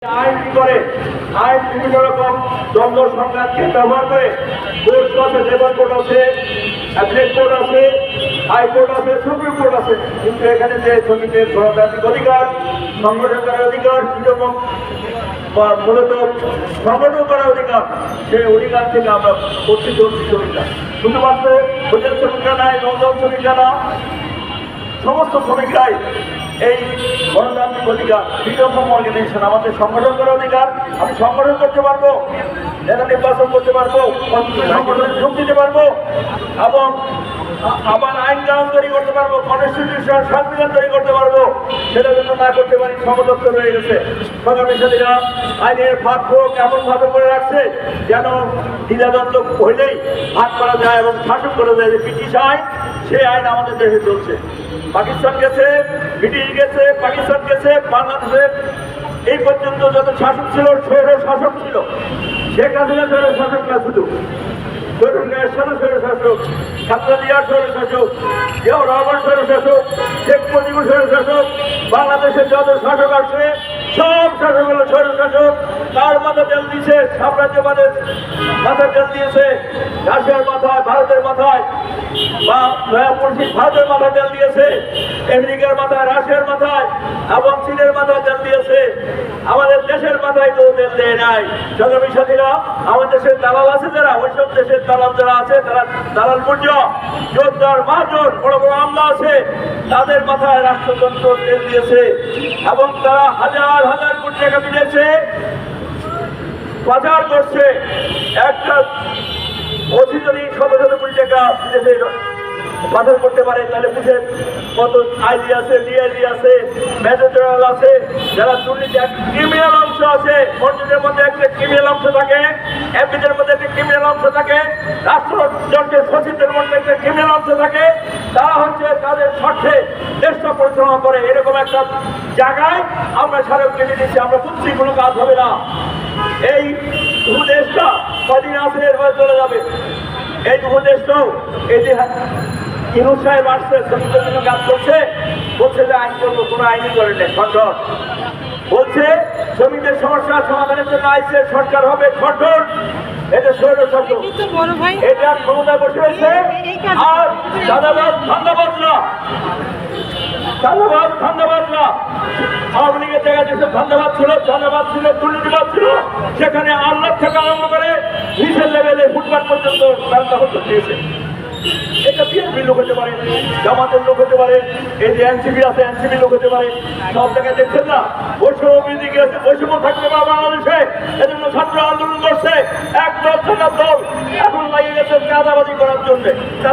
আইন কি করে? আইন বিভিন্ন রকম দ্বন্দ্ব সংঘাতকে ব্যবহার করে কোর্ট আছে, লেবার কোর্ট আছে, অ্যাপিলেট কোর্ট আছে, হাইকোর্ট আছে, সুপ্রিম কোর্ট আছে। কিন্তু এখানে যে শ্রমিকের গণতান্ত্রিক অধিকার, সংগঠন করার অধিকার, মূলত সংগঠন করার অধিকার, সেই অধিকার থেকে আমরা বঞ্চিত হচ্ছি শ্রমিকরা। শুধুমাত্র হোটেল শ্রমিকরা নয়, নৌযান শ্রমিকরা না, সমস্ত শ্রমিকরাই এই গণতান্ত্রিক অধিকার, ফ্রিডম অফ অর্গানাইজেশন, আমাদের সংগঠন করার অধিকার। আমি সংগঠন করতে পারবো, নেতা নির্বাচন করতে পারবো, সংগঠনে যোগ দিতে পারবো এবং আবার আইন কানুন তৈরি করতে পারবো, কনস্টিটিউশন সংবিধান তৈরি করতে পারবো। সেটা জন্য না করতে পারি, সমদত্ত রয়ে গেছে। সংগ্রামী সাথীরা আইনের ফাঁক ফোক এমনভাবে করে রাখছে যেন দ্বিধাদ্বন্দ্ব হইলেই ভাগ করা যায় এবং শাসন করা যায়। যে ব্রিটিশ আইন, সেই আইন আমাদের দেশে চলছে। পাকিস্তান গেছে, ব্রিটিশ গেছে, পাকিস্তান গেছে, বাংলাদেশে এই পর্যন্ত যত শাসক ছিল স্বৈর শাসক ছিল। শেখ হাসিনা স্বৈর শাসক না, শুধু শাসক, খালেদা জিয়া স্বৈর শাসক, জিয়াউর রহমান স্বৈর শাসক, শেখ মুজিবুর স্বৈর শাসক। বাংলাদেশের যত শাসক আসে সব শাসক হলো স্বৈর শাসক। তার মাথা তেল দিয়েছে, সাম্রাজ্যবাদের মাথা তেল দিয়েছে রাশিয়ার মাথায়, ভারতের মাথায়, বা ভারতের মাথায় তেল দিয়েছে, আমেরিকার মাথায়, রাশিয়ার মাথায় এবং চীনের মাথায় তেল দিয়েছে। আমাদের দেশের মাথায় কেউ তেল দেয় নাই। সংগ্রামী সাথীরা, আমাদের দেশের দালাল আছে যারা, ওইসব দেশের দালাল যারা আছে, তারা দালাল মূল্য জোরদার মহাজন বড় বড় আমলা আছে, তাদের মাথায় রাষ্ট্রযন্ত্র তেল দিয়েছে এবং তারা হাজার হাজার কোটি টাকা দিয়েছে, পাচার করছে। একটা অতি যদি শত শত কোটি টাকা বিদেশে পাচার করতে পারে, তাহলে বুঝেন কত আইডি আছে, ডিআইডি আছে, মেজর জেনারেল আছে, যারা দুর্নীতি ক্রিমিনাল অংশ আছে। মন্ত্রীদের মধ্যে একটা ক্রিমিনাল অংশ থাকে, এমপিদের মধ্যে একটা ক্রিমিনাল অংশ থাকে, রাষ্ট্রযন্ত্রের সচিবদের মধ্যে একটা ক্রিমিনাল অংশ থাকে। তারা হচ্ছে তাদের স্বার্থে দেশটা পরিচালনা করে। এরকম একটা জায়গায় আমরা স্মারকলিপি দিচ্ছি। আমরা বুঝছি কোনো কাজ হবে না। এই উপদেশটা কদিন আছে, এরপরে চলে যাবে। এই উপদেশটাও এই যে ইউনুস সাহেব আসছে, শ্রমিকদের জন্য কাজ করছে, বলছে যে আইন করবো, কোনো আইনই করে নেই, খণ্ডন বলছে। শ্রমিকদের সমস্যার সমাধানের জন্য আইসে সরকার হবে খণ্ডন। এটা স্বৈর শাসক, এটা ক্ষমতায় বসে রয়েছে। আর চাঁদাবাজ ধান্দাবাজ না, চাঁদাবাজ ধান্দাবাজ না। আওয়ামী লীগের জায়গায় যেসব ধান্দাবাজ ছিল, চাঁদাবাজ ছিল, দুর্নীতিবাজ ছিল, সেখানে 8 লাখ থেকে আরম্ভ করে নিচের লেভেলে ফুটপাত পর্যন্ত তারা দখল করতে দিয়েছে। এটা বিএনপির লোক হতে পারে, জামাতের লোক হতে পারে, এই যে এনসিপি আছে, এনসিপির লোক হতে পারে। সব জায়গায় দেখছেন না বৈষম্য বৃদ্ধি গেছে, বৈষম্য থাকবে না বাংলাদেশে। এজন্য ছাত্র আন্দোলন করছে, এক দল থাকার দল এখন লাগিয়ে গেছে চাঁদাবাজি করার জন্য।